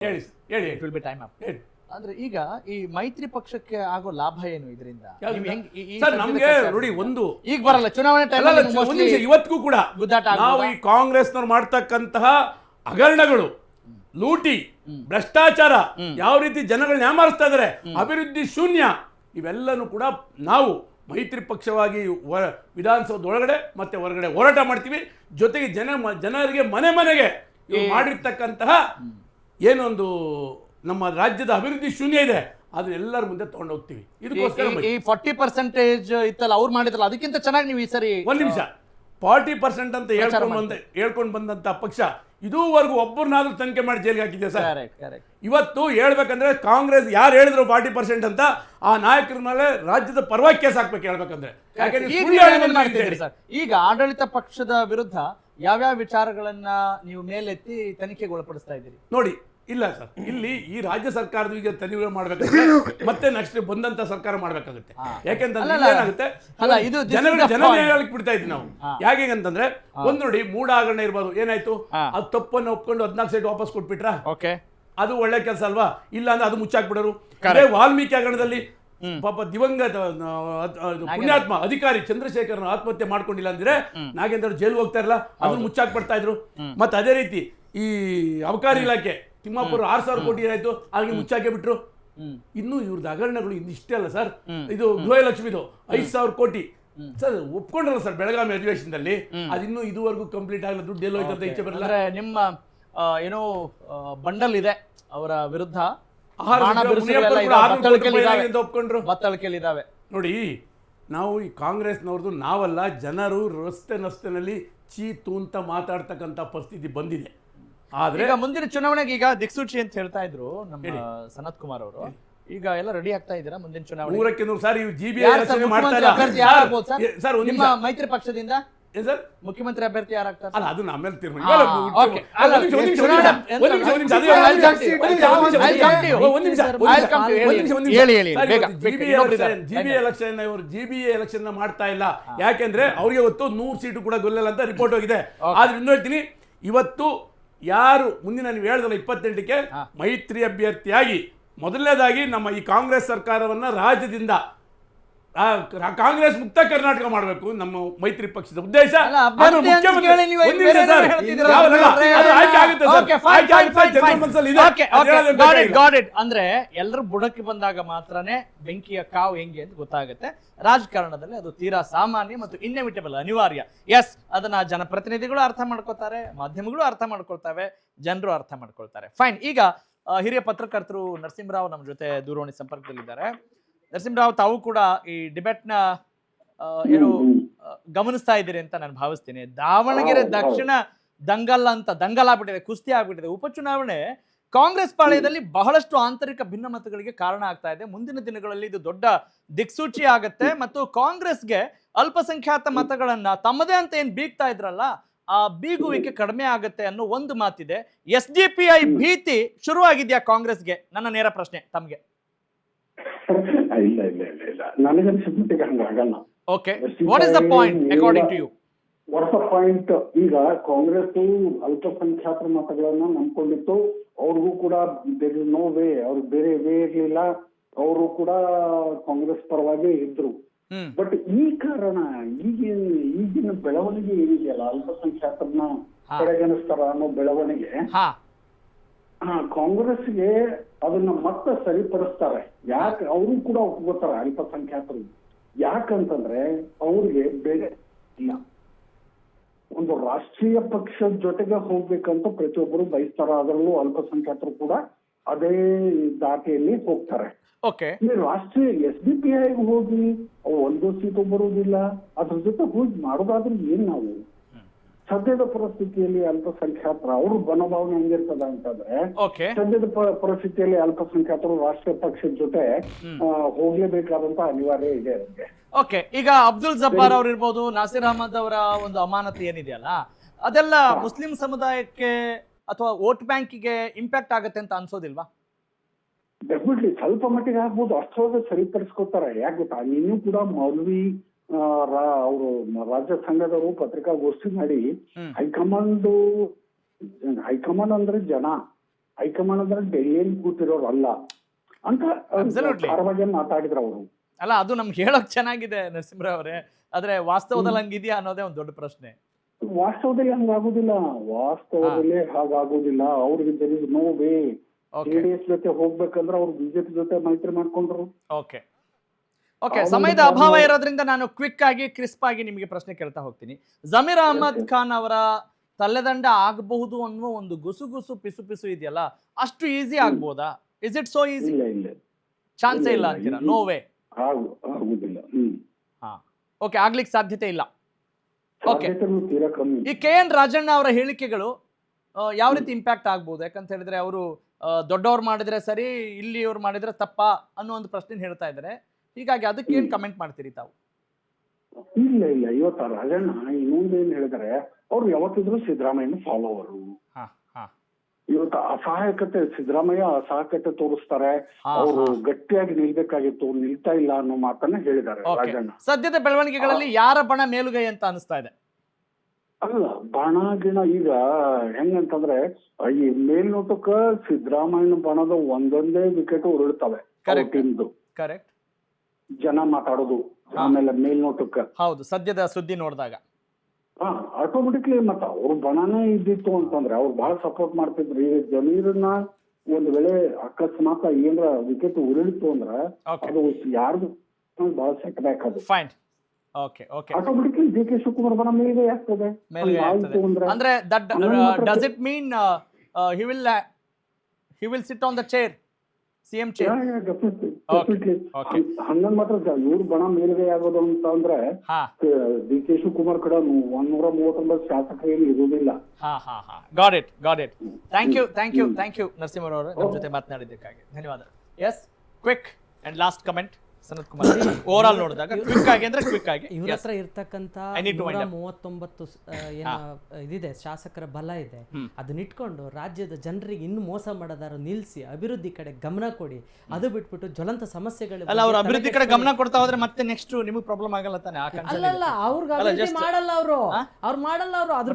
ಹೇಳಿ ಹೇಳಿ it will be time up. ಹೇಳಿ ಅಂದ್ರೆ ಈಗ ಈ ಮೈತ್ರಿ ಪಕ್ಷಕ್ಕೆ ಆಗೋ ಲಾಭ ಏನು ಇದರಿಂದ? ಸರ್ ನಮ್ಗೆ ನೋಡಿ ಒಂದು ಈಗ ಬರಲ್ಲ ಚುನಾವಣೆ ಒಂದು ನಿಮಿಷ ಇವತ್ತಿಗೂ ಕೂಡ ನಾವು ಈ ಕಾಂಗ್ರೆಸ್ನವ್ರು ಮಾಡ್ತಕ್ಕಂತಹ ಹಗರಣಗಳು, ಲೂಟಿ, ಭ್ರಷ್ಟಾಚಾರ, ಯಾವ ರೀತಿ ಜನಗಳನ್ನ ಯಾಮಾರಿಸ್ತಾ ಇದಾರೆ, ಅಭಿವೃದ್ಧಿ ಶೂನ್ಯ, ಇವೆಲ್ಲನೂ ಕೂಡ ನಾವು ಮೈತ್ರಿ ಪಕ್ಷವಾಗಿ ವಿಧಾನಸೌಧದ ಒಳಗಡೆ ಮತ್ತೆ ಹೊರಗಡೆ ಹೋರಾಟ ಮಾಡ್ತೀವಿ. ಜೊತೆಗೆ ಜನರಿಗೆ ಮನೆ ಮನೆಗೆ ಮಾಡಿರ್ತಕ್ಕಂತಹ ಏನೊಂದು ನಮ್ಮ ರಾಜ್ಯದ ಅಭಿವೃದ್ಧಿ ಶೂನ್ಯ ಇದೆ ಅದನ್ನೆಲ್ಲರ ಮುಂದೆ ತಗೊಂಡು ಹೋಗ್ತೀವಿ. ಇದಕ್ಕೋಸ್ಕರ ಈ 40% ಇತ್ತಲ್ಲ ಅವ್ರು ಮಾಡಿದ್ರಲ್ಲ ಅದಕ್ಕಿಂತ ಚೆನ್ನಾಗಿ ನೀವು ಈ ಸರಿ ಒಂದ್ ನಿಮಿಷ 40% ಅಂತ ಹೇಳ್ಕೊಂಡು ಬಂದಂತ ಪಕ್ಷ ಇದುವರೆಗೂ ಒಬ್ಬರನ್ನಾದ್ರೂ ತನಿಖೆ ಮಾಡಿ ಜೈಲಿಗೆ ಹಾಕಿದೆ ಸರ್. ಇವತ್ತು ಹೇಳ್ಬೇಕಂದ್ರೆ ಕಾಂಗ್ರೆಸ್ ಯಾರು ಹೇಳಿದ್ರು 40% ಅಂತ ಆ ನಾಯಕರ ಮೇಲೆ ರಾಜ್ಯದ ಪರವಾಗಿ ಕೇಸ್ ಹಾಕ್ಬೇಕು ಹೇಳ್ಬೇಕಂದ್ರೆ. ಈಗ ಆಡಳಿತ ಪಕ್ಷದ ವಿರುದ್ಧ ಯಾವ್ಯಾವ ವಿಚಾರಗಳನ್ನ ನೀವು ಮೇಲೆತ್ತಿ ತನಿಖೆಗೊಳಪಡಿಸ್ತಾ ಇದ್ದೀರಿ? ನೋಡಿ ಇಲ್ಲ ಸರ್, ಇಲ್ಲಿ ಈ ರಾಜ್ಯ ಸರ್ಕಾರದ ಈಗ ತನಿಖೆ ಮಾಡ್ಬೇಕಾಗುತ್ತೆ, ಮತ್ತೆ ನೆಕ್ಸ್ಟ್ ಬಂದಂತ ಸರ್ಕಾರ ಮಾಡ್ಬೇಕಾಗುತ್ತೆ. ಯಾಕೆಂತಂದ್ರೆ ಏನಾಗುತ್ತೆ ಜನ ಬಿಡ್ತಾ ಇದ್ವಿ ನಾವು. ಯಾಕೆ ಅಂತಂದ್ರೆ ಒಂದ್ ನೋಡಿ ಮೂಢ ಹಗರಣ ಇರ್ಬೋದು, ಏನಾಯ್ತು ಅದು ತಪ್ಪನ್ನು ಒಪ್ಕೊಂಡು 14 ಸೈಟ್ ವಾಪಸ್ ಕೊಟ್ಬಿಟ್ರ, ಅದು ಒಳ್ಳೆ ಕೆಲಸ ಅಲ್ವಾ? ಇಲ್ಲ ಅಂದ್ರೆ ಅದು ಮುಚ್ಚಾಕ್ಬಿಡೋರು. ವಾಲ್ಮೀಕಿ ಹಗರಣದಲ್ಲಿ ಪಾಪ ದಿವಂಗತ ಪುಣ್ಯಾತ್ಮ ಅಧಿಕಾರಿ ಚಂದ್ರಶೇಖರ್ ಆತ್ಮಹತ್ಯೆ ಮಾಡ್ಕೊಂಡಿಲ್ಲ ಅಂದ್ರೆ ನಾಗೇಂದ್ರ ಜೈಲು ಹೋಗ್ತಾ ಇರಲ್ಲ, ಅದನ್ನು ಮುಚ್ಚಾಕ್ಬಿಡ್ತಾ ಇದ್ರು. ಮತ್ತೆ ಅದೇ ರೀತಿ ಈ ಅಬಕಾರಿ ಇಲಾಖೆ ತಿಮ್ಮಾಪುರ 6,000 ಕೋಟಿ ಏನಾಯ್ತು ಹಾಗೆ ಮುಚ್ಚಾಕೆ ಬಿಟ್ರು. ಇನ್ನು ಇವ್ರದ್ದು ಹಗರಣಗಳು ಇಷ್ಟೇ ಅಲ್ಲ ಸರ್, ಇದು ಗೃಹಲಕ್ಷ್ಮಿದು 5,000 ಕೋಟಿ ಸರ್ ಒಪ್ಕೊಂಡ್ರಲ್ಲ ಸರ್ ಬೆಳಗಾವಿ ಅಧಿವೇಶನದಲ್ಲಿ, ಅದಿನ್ನೂ ಇದುವರೆಗೂ ಕಂಪ್ಲೀಟ್ ಆಗಲ್ಲ, ದುಡ್ಡು ಎಲ್ಲೋ ಅಂತ ಈಚೆ ಬರಲ್ಲ. ನಿಮ್ಮ ಏನೋ ಬಂಡಲ್ ಇದೆ ಅವರ ವಿರುದ್ಧ ಒಪ್ಕೊಂಡ್ರು. ನೋಡಿ ನಾವು ಈ ಕಾಂಗ್ರೆಸ್ನವ್ರದ್ದು ನಾವಲ್ಲ, ಜನರು ರಸ್ತೆನಲ್ಲಿ ಚೀತು ಅಂತ ಮಾತಾಡ್ತಕ್ಕಂಥ ಪರಿಸ್ಥಿತಿ ಬಂದಿದೆ. ಆದ್ರೆ ಈಗ ಮುಂದಿನ ಚುನಾವಣೆಗೆ ಈಗ ದಿಕ್ಸೂಚಿ ಅಂತ ಹೇಳ್ತಾ ಇದ್ರು ನಮ್ಮ ಸನತ್ ಕುಮಾರ್ ಅವರು, ಈಗ ಎಲ್ಲ ರೆಡಿ ಆಗ್ತಾ ಇದ್ದೀರಾ ಮುಂದಿನ ಚುನಾವಣೆ? 100ಕ್ಕೆ 100 ಸರ್. ಇವು ಜಿಬಿ ನಿಮ್ಮ ಮೈತ್ರಿ ಪಕ್ಷದಿಂದ ಮುಖ್ಯಮಂತ್ರಿ ಅಭ್ಯರ್ಥಿ ಯಾರಾಗ್ತಾರೆ? ಅಲ್ಲ ಅದನ್ನ ಆಮೇಲೆ ತೀರ್ಮಾನ. ಜಿಬಿಎ ಎಲೆಕ್ಷನ್ ಮಾಡ್ತಾ ಇಲ್ಲ, ಯಾಕೆಂದ್ರೆ ಅವ್ರಿಗೆ ಇವತ್ತು 100 ಸೀಟು ಕೂಡ ಗೆಲ್ಲಲ್ಲ ಅಂತ ರಿಪೋರ್ಟ್ ಹೋಗಿದೆ. ಆದ್ರೆ ಇನ್ನೂ ಹೇಳ್ತೀನಿ, ಇವತ್ತು ಯಾರು ಮುಂದಿನ ನೀವು ಹೇಳಿದಲ್ಲ 28ಕ್ಕೆ ಮೈತ್ರಿ ಅಭ್ಯರ್ಥಿಯಾಗಿ ಮೊದಲನೇದಾಗಿ ನಮ್ಮ ಈ ಕಾಂಗ್ರೆಸ್ ಸರ್ಕಾರವನ್ನ ರಾಜ್ಯದಿಂದ ಕಾಂಗ್ರೆಸ್ ಮುಕ್ತ ಕರ್ನಾಟಕ ಮಾಡಬೇಕು ನಮ್ಮ ಮೈತ್ರಿ ಪಕ್ಷದ ಉದ್ದೇಶ. ಅಂದ್ರೆ ಎಲ್ಲರೂ ಬುಡಕ್ಕೆ ಬಂದಾಗ ಮಾತ್ರನೇ ಬೆಂಕಿಯ ಕಾವು ಹೆಂಗೆ ಅಂತ ಗೊತ್ತಾಗುತ್ತೆ. ರಾಜಕಾರಣದಲ್ಲಿ ಅದು ತೀರಾ ಸಾಮಾನ್ಯ ಮತ್ತು ಇನ್ನೆವಿಟಬಲ್, ಅನಿವಾರ್ಯ. ಎಸ್, ಅದನ್ನ ಜನಪ್ರತಿನಿಧಿಗಳು ಅರ್ಥ ಮಾಡ್ಕೊತಾರೆ, ಮಾಧ್ಯಮಗಳು ಅರ್ಥ ಮಾಡ್ಕೊಳ್ತವೆ, ಜನರು ಅರ್ಥ ಮಾಡ್ಕೊಳ್ತಾರೆ. ಫೈನ್. ಈಗ ಹಿರಿಯ ಪತ್ರಕರ್ತರು ನರಸಿಂಹರಾವ್ ನಮ್ಮ ಜೊತೆ ದೂರವಾಣಿ ಸಂಪರ್ಕದಲ್ಲಿದ್ದಾರೆ. ನರಸಿಂಹರಾವ್, ತಾವು ಕೂಡ ಈ ಡಿಬೇಟ್ನ ಏನು ಗಮನಿಸ್ತಾ ಇದ್ದೀರಿ ಅಂತ ನಾನು ಭಾವಿಸ್ತೀನಿ. ದಾವಣಗೆರೆ ದಕ್ಷಿಣ ದಂಗಲಾಗ್ಬಿಟ್ಟಿದೆ, ಕುಸ್ತಿ ಆಗ್ಬಿಟ್ಟಿದೆ. ಉಪಚುನಾವಣೆ ಕಾಂಗ್ರೆಸ್ ಪಾಳ್ಯದಲ್ಲಿ ಬಹಳಷ್ಟು ಆಂತರಿಕ ಭಿನ್ನಮತಗಳಿಗೆ ಕಾರಣ ಆಗ್ತಾ ಇದೆ. ಮುಂದಿನ ದಿನಗಳಲ್ಲಿ ಇದು ದೊಡ್ಡ ದಿಕ್ಸೂಚಿ ಆಗತ್ತೆ ಮತ್ತು ಕಾಂಗ್ರೆಸ್ಗೆ ಅಲ್ಪಸಂಖ್ಯಾತ ಮತಗಳನ್ನ ತಮ್ಮದೇ ಅಂತ ಏನ್ ಬೀಗ್ತಾ ಇದ್ರಲ್ಲ, ಆ ಬೀಗುವಿಕೆ ಕಡಿಮೆ ಆಗತ್ತೆ ಅನ್ನೋ ಒಂದು ಮಾತಿದೆ. SDPI ಭೀತಿ ಶುರುವಾಗಿದ್ಯಾ ಕಾಂಗ್ರೆಸ್ಗೆ? ನನ್ನ ನೇರ ಪ್ರಶ್ನೆ ತಮ್ಗೆ. ಇಲ್ಲ ಇಲ್ಲ ಇಲ್ಲ ಇಲ್ಲ, ನನಗನ್ಸಿದ್ಮಟ್ಟಿಗೆ ಹಂಗಾಗಲ್ಲ. Okay, what is the point according to you? What's the point? ಈಗ ಕಾಂಗ್ರೆಸ್ ಅಲ್ಪಸಂಖ್ಯಾತರ ಮತಗಳನ್ನ ನಂಬ್ಕೊಂಡಿತ್ತು. ಅವ್ರಿಗೂ ಕೂಡ ದೇರ್ ಇಸ್ ನೋ ವೇ, ಅವ್ರಿಗೆ ಬೇರೆ ವೇ ಇರ್ಲಿಲ್ಲ, ಅವರು ಕೂಡ ಕಾಂಗ್ರೆಸ್ ಪರವಾಗಿ ಇದ್ರು. ಬಟ್ ಈ ಕಾರಣ ಈಗಿನ ಬೆಳವಣಿಗೆ ಏನಿದೆಯಲ್ಲ, ಅಲ್ಪಸಂಖ್ಯಾತರನ್ನ ಕಡೆಗಣಿಸ್ತಾರ ಅನ್ನೋ ಬೆಳವಣಿಗೆ ಕಾಂಗ್ರೆಸ್ಗೆ ಅದನ್ನ ಮತ್ತೆ ಸರಿಪಡಿಸ್ತಾರೆ. ಯಾಕೆ ಅವರು ಕೂಡ ಒಪ್ಕೋತಾರೆ ಅಲ್ಪಸಂಖ್ಯಾತರು? ಯಾಕಂತಂದ್ರೆ ಅವ್ರಿಗೆ ಬೇರೆ ಇಲ್ಲ, ಒಂದು ರಾಷ್ಟ್ರೀಯ ಪಕ್ಷದ ಜೊತೆಗೆ ಹೋಗ್ಬೇಕಂತ ಪ್ರತಿಯೊಬ್ಬರು ಬಯಸ್ತಾರ. ಅದರಲ್ಲೂ ಅಲ್ಪಸಂಖ್ಯಾತರು ಕೂಡ ಅದೇ ದಾಟಿಯಲ್ಲಿ ಹೋಗ್ತಾರೆ. ಈ ರಾಷ್ಟ್ರೀಯ SDPI ಹೋಗಿ ಒಂದು ಸೀಟು ಬರುವುದಿಲ್ಲ, ಅದ್ರ ಜೊತೆ ಹೋಗಿ ಮಾಡೋದಾದ್ರೆ ಏನ್ ನಾವು? ಸದ್ಯದ ಪರಿಸ್ಥಿತಿಯಲ್ಲಿ ಅಲ್ಪಸಂಖ್ಯಾತರ ಅವ್ರ ಮನೋಭಾವನೆ ಹೆಂಗಿರ್ತದ ಅಂತಂದ್ರೆ, ಸದ್ಯದ ಪರಿಸ್ಥಿತಿಯಲ್ಲಿ ಅಲ್ಪಸಂಖ್ಯಾತರು ರಾಷ್ಟ್ರೀಯ ಪಕ್ಷದ ಜೊತೆ ಹೋಗ್ಲೇಬೇಕಾದಂತ ಅನಿವಾರ್ಯ ಇದೆ ಅವ್ರಿಗೆ. ಓಕೆ, ಈಗ ಅಬ್ದುಲ್ ಜಬ್ಬಾರ್ ಅವ್ರು ಇರ್ಬೋದು, ನಾಸಿರ್ ಅಹಮದ್ ಅವರ ಒಂದು ಅಮಾನತು ಏನಿದೆಯಲ್ಲ, ಅದೆಲ್ಲ ಮುಸ್ಲಿಂ ಸಮುದಾಯಕ್ಕೆ ಅಥವಾ ವೋಟ್ ಬ್ಯಾಂಕಿಗೆ ಇಂಪ್ಯಾಕ್ಟ್ ಆಗತ್ತೆ ಅಂತ ಅನ್ಸೋದಿಲ್ವಾ? ಡೆಫಿನೆಟ್ಲಿ ಸ್ವಲ್ಪ ಮಟ್ಟಿಗೆ ಆಗ್ಬೋದು, ಅಷ್ಟೊಂದು ಸರಿಪಡಿಸ್ಕೊತಾರೆ. ಯಾಕೆ ಗೊತ್ತಾ, ಇನ್ನೂ ಕೂಡ ಮೌಲ್ವಿ ಅವರು ರಾಜ್ಯ ಸಂಘದವರು ಪತ್ರಿಕಾಗೋಷ್ಠಿ ಮಾಡಿ ಹೈಕಮಾಂಡ್ ಅಂದ್ರೆ ಜನ, ಹೈಕಮಾಂಡ್ ಅಂದ್ರೆ ಡೆಲ್ಲಿಯಲ್ಲಿ ಕೂತಿರೋರು ಅಲ್ಲ ಅಂತ Absolutely. ಖಾರವಾಗಿ ಮಾತಾಡಿದ್ರು ಅವರು. ಅಲ್ಲ ಅದು ನಮ್ಗೆ ಹೇಳೋಕ್ ಚೆನ್ನಾಗಿದೆ ನರಸಿಂಹರಾವ್ ಅವರೇ, ಆದ್ರೆ ವಾಸ್ತವದಲ್ಲಿ ಹಂಗಿದ್ಯಾ ಅನ್ನೋದೇ ಒಂದು ದೊಡ್ಡ ಪ್ರಶ್ನೆ. ವಾಸ್ತವದಲ್ಲಿ ಹಂಗಾಗುದಿಲ್ಲ, ವಾಸ್ತವದಲ್ಲಿ ಹಾಗಾಗುದಿಲ್ಲ. ಅವ್ರಿಗೆ there is no way. JDS ಜೊತೆ ಹೋಗ್ಬೇಕಂದ್ರೆ ಅವ್ರು ಬಿಜೆಪಿ ಜೊತೆ ಮೈತ್ರಿ ಮಾಡ್ಕೊಂಡ್ರು. ಓಕೆ ಓಕೆ, ಸಮಯದ ಅಭಾವ ಇರೋದ್ರಿಂದ ನಾನು ಕ್ವಿಕ್ ಆಗಿ ಕ್ರಿಸ್ಪ್ ಆಗಿ ನಿಮಗೆ ಪ್ರಶ್ನೆ ಕೇಳ್ತಾ ಹೋಗ್ತೀನಿ. ಜಮೀರ್ ಅಹಮದ್ ಖಾನ್ ಅವರ ತಲೆದಂಡ ಆಗಬಹುದು ಅನ್ನುವ ಒಂದು ಗುಸು ಪಿಸು ಇದೆಯಲ್ಲ, ಅಷ್ಟು ಈಸಿ ಆಗ್ಬೋದಾ? Is it so easy? ಇಲ್ಲ ಇಲ್ಲ, ಚಾನ್ಸೇ ಇಲ್ಲ ಅಂತೀರಾ? ನೋ ವೇ, ಆಗುದಿಲ್ಲ. ಹಾ ಓಕೆ, ಆಗ್ಲಿಕ್ಕೆ ಸಾಧ್ಯತೆ ಇಲ್ಲ. ಓಕೆ, ಸಾಧ್ಯತೆಗಳು ತೀರಾ ಕಮ್ಮಿ. ಈ ಕೆ ಎನ್ ರಾಜಣ್ಣ ಅವರ ಹೇಳಿಕೆಗಳು ಯಾವ ರೀತಿ ಇಂಪ್ಯಾಕ್ಟ್ ಆಗ್ಬೋದು? ಯಾಕಂತ ಹೇಳಿದ್ರೆ ಅವರು ದೊಡ್ಡವ್ರು ಮಾಡಿದ್ರೆ ಸರಿ, ಇಲ್ಲಿ ಅವ್ರು ಮಾಡಿದ್ರೆ ತಪ್ಪಾ ಅನ್ನೋ ಒಂದು ಪ್ರಶ್ನೆ ಹೇಳ್ತಾ ಇದ್ದಾರೆ. ಹೀಗಾಗಿ ಅದಕ್ಕೆ ಏನ್ ಕಮೆಂಟ್ ಮಾಡ್ತೀರಿ ತಾವು? ಇಲ್ಲ ಇಲ್ಲ, ಇವತ್ತ ರಾಜಣ್ಣ ಇನ್ನೊಂದೇನ್ ಹೇಳಿದಾರೆ, ಅವ್ರು ಯಾವತ್ತಿದ್ರು ಸಿದ್ದರಾಮಯ್ಯನ ಫಾಲೋವರು. ಇವತ್ತು ಅಸಹಾಯಕತೆ, ಸಿದ್ದರಾಮಯ್ಯ ಅಸಹಾಯಕತೆ ತೋರಿಸ್ತಾರೆ, ಅವರು ಗಟ್ಟಿಯಾಗಿ ನಿಲ್ಬೇಕಾಗಿತ್ತು, ನಿಲ್ತಾ ಇಲ್ಲ ಅನ್ನೋ ಮಾತನ್ನ ಹೇಳಿದ್ದಾರೆ ರಾಜಣ್ಣ. ಸದ್ಯದ ಬೆಳವಣಿಗೆಗಳಲ್ಲಿ ಯಾರ ಬಣ ಮೇಲುಗೈ ಅಂತ ಅನಿಸ್ತಾ ಇದೆ? ಅಲ್ಲ, ಬಣ ಗಿಣ ಈಗ ಹೆಂಗಂತಂದ್ರೆ ಈ ಮೇಲ್ನೋಟಕ್ಕ ಸಿದ್ದರಾಮಯ್ಯನ ಬಣದ ಒಂದೊಂದೇ ವಿಕೆಟ್ ಉರುಳ್ತವೆ ಟೀಮ್ದು. ಕರೆಕ್ಟ್, ಜನ ಮಾತಾಡೋದು, ಆಮೇಲೆ ಮೇಲ್ನೋಟಕ್ಕ ಹೌದು, ಸದ್ಯದ ಸುದ್ದಿ ನೋಡಿದಾಗ ಆಟೋಮೆಟಿಕ್ಲಿ ಮತ್ತ ಅವ್ರ ಬಣನೇ ಇದ್ದಿತ್ತು ಅಂತಂದ್ರೆ ಅವ್ರು ಬಹಳ ಸಪೋರ್ಟ್ ಮಾಡ್ತಿದ್ರು. ಈಗ ಜಮೀರನ್ನ ಒಂದ್ ವೇಳೆ ಅಕಸ್ಮಾತ್ ಏನ್ರ ವಿಕೆಟ್ ಉರುಳಿತು ಅಂದ್ರ ಅದು ಯಾರ್ದು ಬಹಳ ಸೆಟ್ ಬ್ಯಾಕ್ ಅದು. Fine, okay okay, automatically D K Shivakumar ಬಣ ಮೇಲ್ಗೈ ಆಗ್ತದೆ. ಅಂದ್ರೆ that does it mean he will sit on the chair, CM chair? ಹಂಗಂದ್ ಮಾತ್ರ ಇವ್ರ ಬಣ ಮೇಲ್ಗೈ ಆಗೋದು ಅಂತ ಅಂದ್ರೆ ಡಿ ಕೆ ಶಿವಕುಮಾರ್ ಕಡೆ 139 ಶಾಸಕರು ಏನು ಇರುವುದಿಲ್ಲ. Got it. Thank you Narasimharao ಅವರೇ, ನಮ್ಮ ಜೊತೆ ಮಾತನಾಡಿದ್ದಕ್ಕಾಗಿ ಧನ್ಯವಾದ. Yes, quick and last comment Sanath Kumar, over all ನೋಡಿದಾಗ ಕ್ವಿಕ್ ಆಗಿ ಅಂದ್ರೆ ಕ್ವಿಕ್ ಆಗಿ ಇವ್ರ ಹತ್ರ ಇರ್ತಕ್ಕಂತ 139 ಏನ ಇದಿದೆ, ಶಾಸಕರ ಬಲ ಇದೆ, ಅದನ್ನ ಇಟ್ಕೊಂಡು ರಾಜ್ಯದ ಜನರಿಗೆ ಇನ್ನು ಮೋಸ ಮಾಡೋದಾರು ನಿಲ್ಸಿ ಅಭಿವೃದ್ಧಿ ಕಡೆ ಗಮನ ಕೊಡಿ. ಅದು ಬಿಟ್ಬಿಟ್ಟು ಜ್ವಲಂತ ಸಮಸ್ಯೆಗಳು ಅಲ್ಲ, ಅವ್ರ ಅಭಿವೃದ್ಧಿ ಕಡೆ ಗಮನ ಕೊಡ್ತಾ ಹೋದ್ರೆ ಮತ್ತೆ ನೆಕ್ಸ್ಟ್ ನಿಮಗೆ ಪ್ರಾಬ್ಲಮ್ ಆಗಲ್ಲ ತಾನೆ? ಅಲ್ಲ, ಅವ್ರಿಗೆ ಅಭಿವೃದ್ಧಿ ಮಾಡಲ್ಲ, ಅವ್ರು ಮಾಡಲ್ಲ. ಅವರು ಅದ್ರ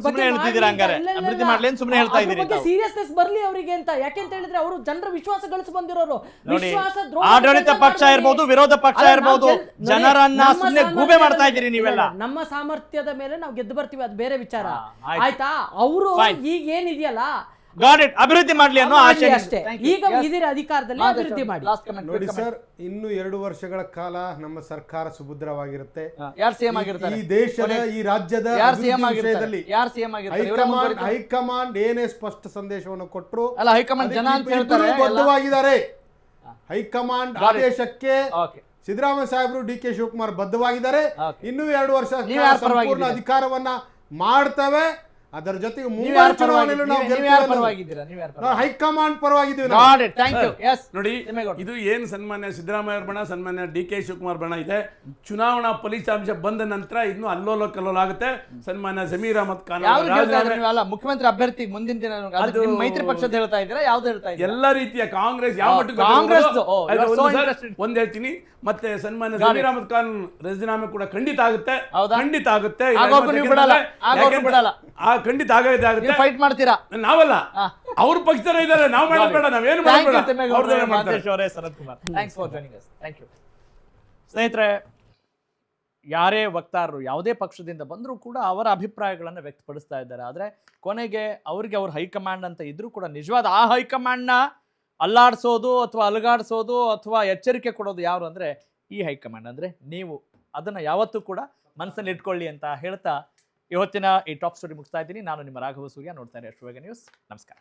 ಬಗ್ಗೆ ಸೀರಿಯಸ್ನೆಸ್ ಬರ್ಲಿ ಅವರಿಗೆ ಅಂತ. ಯಾಕೆಂತ ಹೇಳಿದ್ರೆ ಅವರು ಜನರ ವಿಶ್ವಾಸ ಗಳಿಸಿ ಬಂದಿರೋರು. ಆಡಳಿತ ಪಕ್ಷ ಇರ್ಬೋದು, ವಿರೋಧ ಪಕ್ಷ ಇರ್ಬೋದು, ಜನರನ್ನ ಸುಮ್ಮನೆ ಗೂಬೆ ಮಾಡ್ತಾ ಇದ್ದೀರಿ ನೀವೆಲ್ಲ. ನಮ್ಮ ಸಾಮರ್ಥ್ಯದ ಮೇಲೆ ನಾವು ಗೆದ್ದು ಬರ್ತೀವಿ, ಅದು ಬೇರೆ ವಿಚಾರ ಆಯ್ತಾ. ಅವರು ಈಗ ಏನಿದೆಯಲ್ಲ ಅಭಿವೃದ್ಧಿ ಮಾಡ್ಲಿ ಅನ್ನೋ ಆಶೆ ಅಷ್ಟೇ. ಈಗ ಇದೀರ ಅಧಿಕಾರದಲ್ಲಿ ಅಭಿವೃದ್ಧಿ ಮಾಡಿ. ನೋಡಿ ಸರ್, ಇನ್ನು 2 ವರ್ಷಗಳ ಕಾಲ ನಮ್ಮ ಸರ್ಕಾರ ಸುಭದ್ರವಾಗಿರುತ್ತೆ. ಯಾರು ಸಿಎಂ ಆಗಿರ್ತಾರೆ ಈ ದೇಶದ, ಈ ರಾಜ್ಯದ ವಿಷಯದಲ್ಲಿ ಹೈಕಮಾಂಡ್ ಏನೇ ಸ್ಪಷ್ಟ ಸಂದೇಶವನ್ನು ಕೊಟ್ಟರು, ಅಲ್ಲ ಹೈಕಮಾಂಡ್ ಜನ ಅಂತ ಹೇಳ್ತಾರೆ, ಬದ್ಧವಾಗಿದ್ದಾರೆ. ಹೈಕಮಾಂಡ್ ಆದೇಶಕ್ಕೆ ಸಿದ್ದರಾಮಯ್ಯ ಸಾಹೇಬರು, ಡಿ ಕೆ ಶಿವಕುಮಾರ್ ಬದ್ಧವಾಗಿದ್ದಾರೆ. ಇನ್ನೂ 2 ವರ್ಷ ಸಂಪೂರ್ಣ ಅಧಿಕಾರವನ್ನ ಮಾಡ್ತವೆ. ಅದರ ಜೊತೆಗೆ ಹೈಕಮಾಂಡ್ ಪರವಾಗಿದ್ದೀವಿ. ನೋಡಿ, ಇದು ಏನು ಸನ್ಮಾನ್ಯ ಸಿದ್ದರಾಮಯ್ಯ ಬಣ, ಸನ್ಮಾನ್ಯ ಡಿ ಕೆ ಶಿವಕುಮಾರ್ ಬಣ ಇದೆ. ಚುನಾವಣಾ ಫಲಿತಾಂಶ ಬಂದ ನಂತರ ಇನ್ನು ಅಲ್ಲೋಲ ಕಲ್ಲೋಲ ಆಗುತ್ತೆ. ಸನ್ಮಾನ್ಯ ಜಮೀರ್ ಅಹಮದ್ ಖಾನ್ ಮುಖ್ಯಮಂತ್ರಿ ಅಭ್ಯರ್ಥಿ ಮುಂದಿನ ದಿನ ಮೈತ್ರಿ ಪಕ್ಷದ ಹೇಳ್ತಾ ಇದ್ದೀರಾ? ಯಾವ್ದು ಹೇಳ್ತಾ ಇದ್ದೀರಾ? ಎಲ್ಲ ರೀತಿಯ ಕಾಂಗ್ರೆಸ್ ಯಾವ ಒಂದ್ ಹೇಳ್ತೀನಿ. ಮತ್ತೆ ಸನ್ಮಾನ್ಯ ಜಮೀರ್ ಅಹಮದ್ ಖಾನ್ ರಾಜೀನಾಮೆ ಕೂಡ ಖಂಡಿತ ಆಗುತ್ತೆ. ಖಂಡಿತ ಆಗುತ್ತೆ. ಫೈಟ್ ಮಾಡ್ತೀರಾ? ನಾವಲ್ಲ, ಅವ್ರ ಪಕ್ಷದವರೇ ಇದ್ದಾರೆ, ನಾವು ಮಾಡಬೇಡ, ನಾವೇನು ಮಾಡಬೇಡ. ಸ್ನೇಹಿತರೆ, ಯಾರೇ ವಕ್ತಾರರು ಯಾವುದೇ ಪಕ್ಷದಿಂದ ಬಂದರೂ ಕೂಡ ಅವರ ಅಭಿಪ್ರಾಯಗಳನ್ನು ವ್ಯಕ್ತಪಡಿಸ್ತಾ ಇದ್ದಾರೆ. ಆದರೆ ಕೊನೆಗೆ ಅವ್ರಿಗೆ ಅವ್ರ ಹೈಕಮಾಂಡ್ ಅಂತ ಇದ್ರೂ ಕೂಡ ನಿಜವಾದ ಆ ಹೈಕಮಾಂಡ್ನ ಅಲ್ಲಾಡಿಸೋದು ಅಥವಾ ಅಲುಗಾಡಿಸೋದು ಅಥವಾ ಎಚ್ಚರಿಕೆ ಕೊಡೋದು ಯಾರು ಅಂದರೆ ಈ ಹೈಕಮಾಂಡ್. ಅಂದರೆ ನೀವು ಅದನ್ನು ಯಾವತ್ತೂ ಕೂಡ ಮನಸ್ಸಲ್ಲಿ ಇಟ್ಕೊಳ್ಳಿ ಅಂತ ಹೇಳ್ತಾ ಇವತ್ತಿನ ಈ ಟಾಪ್ ಸ್ಟೋರಿ ಮುಗಿಸ್ತಾ ಇದ್ದೀನಿ. ನಾನು ನಿಮ್ಮ ರಾಘವ ಸೂರ್ಯ, ನೋಡ್ತಾ ಇರಿ ಅಶ್ವವೇಗ ನ್ಯೂಸ್. ನಮಸ್ಕಾರ.